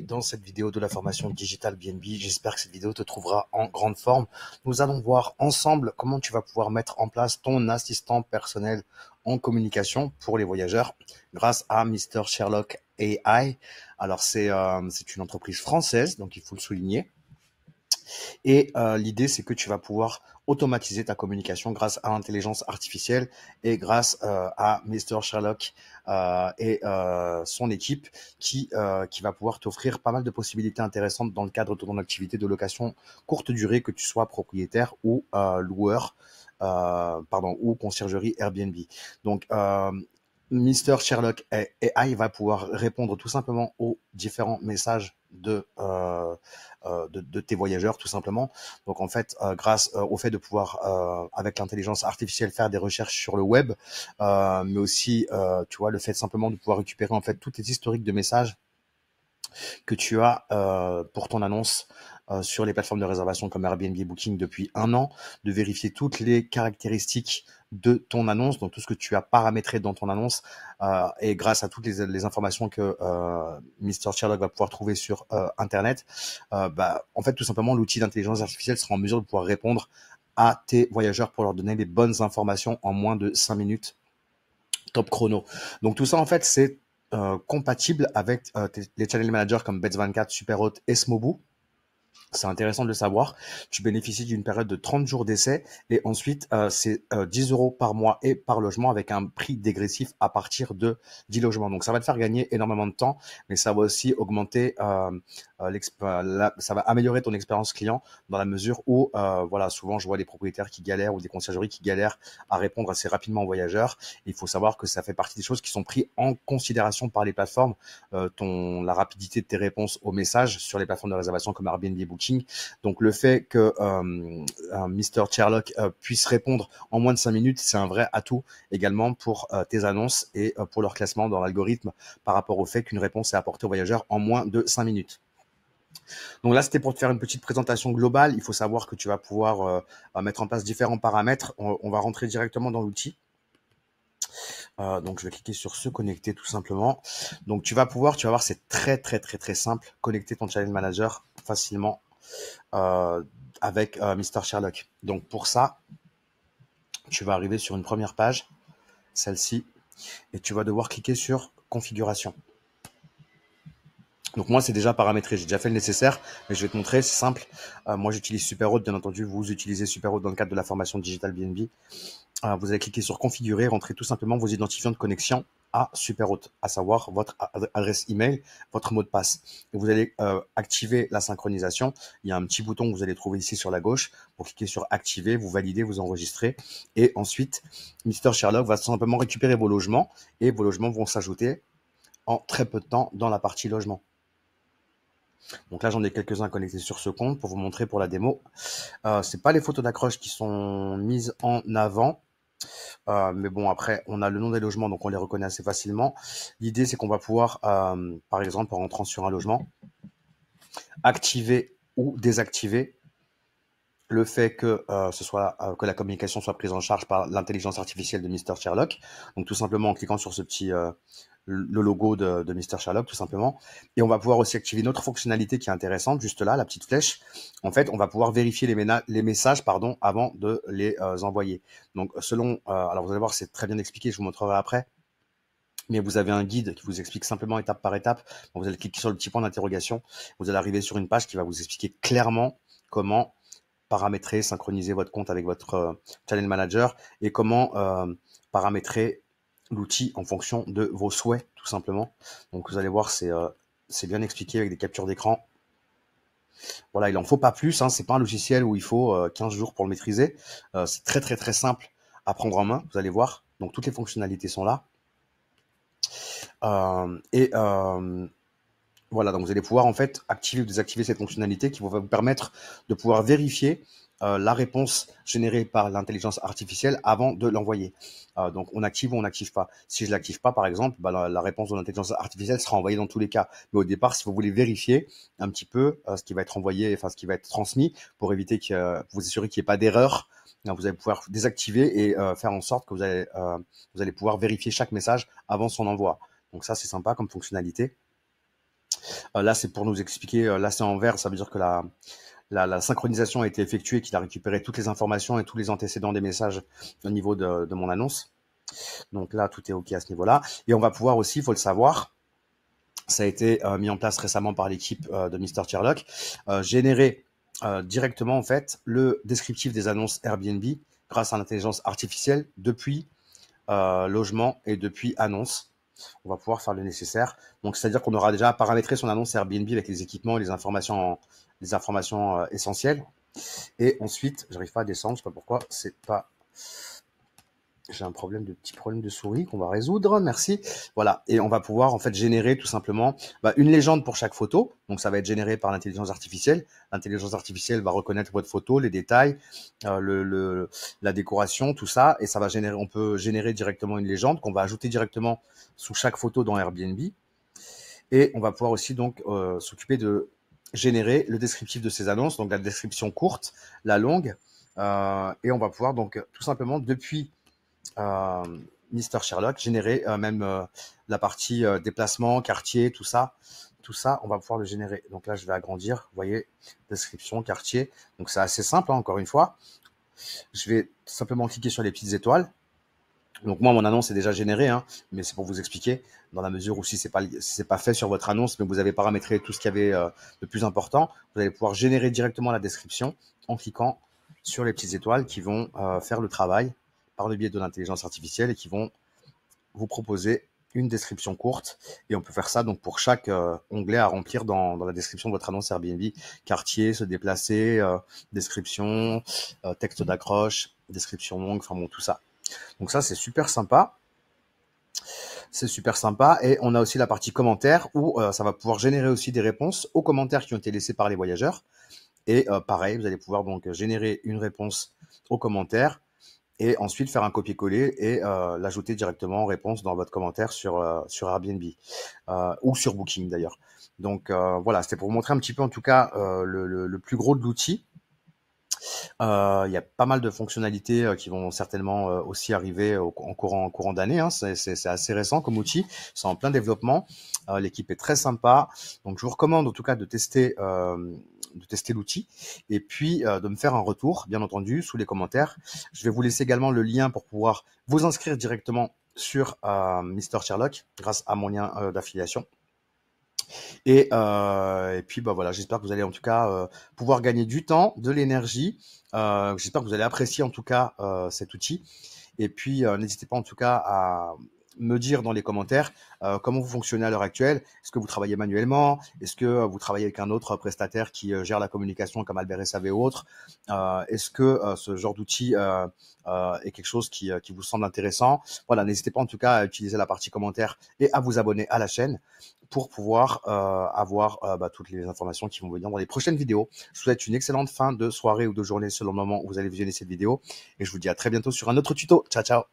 Dans cette vidéo de la formation Digital BNB, j'espère que cette vidéo te trouvera en grande forme. Nous allons voir ensemble comment tu vas pouvoir mettre en place ton assistant personnel en communication pour les voyageurs grâce à Mr. Sherlock AI. Alors c'est une entreprise française, donc il faut le souligner. Et l'idée, c'est que tu vas pouvoir automatiser ta communication grâce à l'intelligence artificielle et grâce à Mr. Sherlock et son équipe qui va pouvoir t'offrir pas mal de possibilités intéressantes dans le cadre de ton activité de location courte durée, que tu sois propriétaire ou loueur, ou conciergerie Airbnb. Donc, Mr. Sherlock AI va pouvoir répondre tout simplement aux différents messages de tes voyageurs, tout simplement. Donc en fait, grâce au fait de pouvoir, avec l'intelligence artificielle, faire des recherches sur le web, mais aussi, tu vois, le fait simplement de pouvoir récupérer en fait tous tes historiques de messages que tu as pour ton annonce sur les plateformes de réservation comme Airbnb, Booking depuis un an, de vérifier toutes les caractéristiques de ton annonce, donc tout ce que tu as paramétré dans ton annonce, et grâce à toutes les informations que Mr. Sherlock va pouvoir trouver sur Internet, en fait, tout simplement, l'outil d'intelligence artificielle sera en mesure de pouvoir répondre à tes voyageurs pour leur donner les bonnes informations en moins de 5 minutes top chrono. Donc tout ça, en fait, c'est compatible avec les channel managers comme Bets24, Superhot et Smobu. C'est intéressant de le savoir. Tu bénéficies d'une période de 30 jours d'essai et ensuite, c'est 10 € par mois et par logement avec un prix dégressif à partir de 10 logements. Donc, ça va te faire gagner énormément de temps, mais ça va aussi augmenter, ça va améliorer ton expérience client dans la mesure où, voilà, souvent, je vois des propriétaires qui galèrent ou des conciergeries qui galèrent à répondre assez rapidement aux voyageurs. Il faut savoir que ça fait partie des choses qui sont prises en considération par les plateformes. La rapidité de tes réponses aux messages sur les plateformes de réservation comme Airbnb et Booking. Donc le fait que Mr. Sherlock puisse répondre en moins de 5 minutes, c'est un vrai atout également pour tes annonces et pour leur classement dans l'algorithme par rapport au fait qu'une réponse est apportée aux voyageurs en moins de 5 minutes. Donc là, c'était pour te faire une petite présentation globale. Il faut savoir que tu vas pouvoir mettre en place différents paramètres. On va rentrer directement dans l'outil. Donc, je vais cliquer sur se connecter tout simplement. Donc, tu vas voir, c'est très, très, très, très simple. Connecter ton channel manager facilement avec Mr. Sherlock. Donc, pour ça, tu vas arriver sur une première page, celle-ci, et tu vas devoir cliquer sur configuration. Donc moi, c'est déjà paramétré, j'ai déjà fait le nécessaire, mais je vais te montrer, c'est simple. Moi, j'utilise Superhot, bien entendu, vous utilisez Superhot dans le cadre de la formation Digital BNB. Vous allez cliquer sur configurer, rentrer tout simplement vos identifiants de connexion à Superhot, à savoir votre adresse email, votre mot de passe. Et vous allez activer la synchronisation. Il y a un petit bouton que vous allez trouver ici sur la gauche pour cliquer sur activer, vous validez, vous enregistrez. Et ensuite, Mr. Sherlock va tout simplement récupérer vos logements et vos logements vont s'ajouter en très peu de temps dans la partie logement. Donc là, j'en ai quelques-uns connectés sur ce compte pour vous montrer pour la démo. C'est pas les photos d'accroche qui sont mises en avant. Mais bon, après, on a le nom des logements, donc on les reconnaît assez facilement. L'idée, c'est qu'on va pouvoir, par exemple, en rentrant sur un logement, activer ou désactiver le fait que que la communication soit prise en charge par l'intelligence artificielle de Mr. Sherlock. Donc tout simplement en cliquant sur ce petit le logo de Mr. Sherlock, tout simplement. Et on va pouvoir aussi activer une autre fonctionnalité qui est intéressante, juste là, la petite flèche. En fait, on va pouvoir vérifier les messages avant de les envoyer. Donc selon, alors vous allez voir, c'est très bien expliqué, je vous montrerai après. Mais vous avez un guide qui vous explique simplement étape par étape. Donc, vous allez cliquer sur le petit point d'interrogation. Vous allez arriver sur une page qui va vous expliquer clairement comment paramétrer, synchroniser votre compte avec votre channel manager et comment paramétrer l'outil en fonction de vos souhaits, tout simplement. Donc, vous allez voir, c'est bien expliqué avec des captures d'écran. Voilà, il en faut pas plus. Hein, c'est pas un logiciel où il faut 15 jours pour le maîtriser. C'est très, très, très simple à prendre en main. Vous allez voir. Donc, toutes les fonctionnalités sont là. Voilà, donc vous allez pouvoir en fait activer ou désactiver cette fonctionnalité qui va vous permettre de pouvoir vérifier la réponse générée par l'intelligence artificielle avant de l'envoyer. Donc on active ou on n'active pas. Si je l'active pas, par exemple, la réponse de l'intelligence artificielle sera envoyée dans tous les cas. Mais au départ, si vous voulez vérifier un petit peu ce qui va être envoyé, enfin ce qui va être transmis, pour éviter que vous assurer qu'il n'y ait pas d'erreur, vous allez pouvoir désactiver et faire en sorte que vous allez pouvoir vérifier chaque message avant son envoi. Donc ça, c'est sympa comme fonctionnalité. Là, c'est pour nous expliquer, là, c'est en vert, ça veut dire que la synchronisation a été effectuée, qu'il a récupéré toutes les informations et tous les antécédents des messages au niveau de mon annonce. Donc là, tout est OK à ce niveau-là. Et on va pouvoir aussi, il faut le savoir, ça a été mis en place récemment par l'équipe de Mr. Sherlock, générer directement en fait le descriptif des annonces Airbnb grâce à l'intelligence artificielle depuis logement et depuis annonce. On va pouvoir faire le nécessaire. Donc, c'est-à-dire qu'on aura déjà paramétré son annonce Airbnb avec les équipements et les informations essentielles. Et ensuite, j'arrive pas à descendre, je sais pas pourquoi, c'est pas. J'ai un petit problème de souris qu'on va résoudre. Merci. Voilà. Et on va pouvoir en fait générer tout simplement une légende pour chaque photo. Donc ça va être généré par l'intelligence artificielle. L'intelligence artificielle va reconnaître votre photo, les détails, la décoration, tout ça, et ça va générer. On peut générer directement une légende qu'on va ajouter directement sous chaque photo dans Airbnb. Et on va pouvoir aussi donc s'occuper de générer le descriptif de ces annonces, donc la description courte, la longue, et on va pouvoir donc tout simplement depuis Mr. Sherlock, générer même la partie déplacement, quartier, tout ça, on va pouvoir le générer. Donc là, je vais agrandir, vous voyez, description, quartier. Donc c'est assez simple, hein, encore une fois. Je vais simplement cliquer sur les petites étoiles. Donc moi, mon annonce est déjà générée, hein, mais c'est pour vous expliquer, dans la mesure où si c'est pas fait sur votre annonce, mais vous avez paramétré tout ce qu'il y avait de plus important, vous allez pouvoir générer directement la description en cliquant sur les petites étoiles qui vont faire le travail par le biais de l'intelligence artificielle et qui vont vous proposer une description courte. Et on peut faire ça donc pour chaque onglet à remplir dans la description de votre annonce Airbnb. Quartier, se déplacer, description, texte d'accroche, description longue, enfin bon, tout ça. Donc ça, c'est super sympa. C'est super sympa. Et on a aussi la partie commentaires où ça va pouvoir générer aussi des réponses aux commentaires qui ont été laissés par les voyageurs. Et pareil, vous allez pouvoir donc générer une réponse aux commentaires et ensuite faire un copier-coller et l'ajouter directement en réponse dans votre commentaire sur Airbnb ou sur Booking d'ailleurs. Donc voilà, c'était pour vous montrer un petit peu en tout cas le plus gros de l'outil. Il y a pas mal de fonctionnalités qui vont certainement aussi arriver en courant d'année, hein. C'est assez récent comme outil, c'est en plein développement. L'équipe est très sympa, donc je vous recommande en tout cas de tester l'outil et puis de me faire un retour, bien entendu, sous les commentaires. Je vais vous laisser également le lien pour pouvoir vous inscrire directement sur Mr. Sherlock grâce à mon lien d'affiliation. Et puis voilà, j'espère que vous allez en tout cas pouvoir gagner du temps, de l'énergie. J'espère que vous allez apprécier en tout cas cet outil. Et puis n'hésitez pas en tout cas à me dire dans les commentaires comment vous fonctionnez à l'heure actuelle. Est-ce que vous travaillez manuellement? Est-ce que vous travaillez avec un autre prestataire qui gère la communication comme Albert SAV ou autre? Est-ce que ce genre d'outil est quelque chose qui vous semble intéressant? Voilà, n'hésitez pas en tout cas à utiliser la partie commentaire et à vous abonner à la chaîne pour pouvoir avoir toutes les informations qui vont venir dans les prochaines vidéos. Je vous souhaite une excellente fin de soirée ou de journée selon le moment où vous allez visionner cette vidéo. Et je vous dis à très bientôt sur un autre tuto. Ciao, ciao!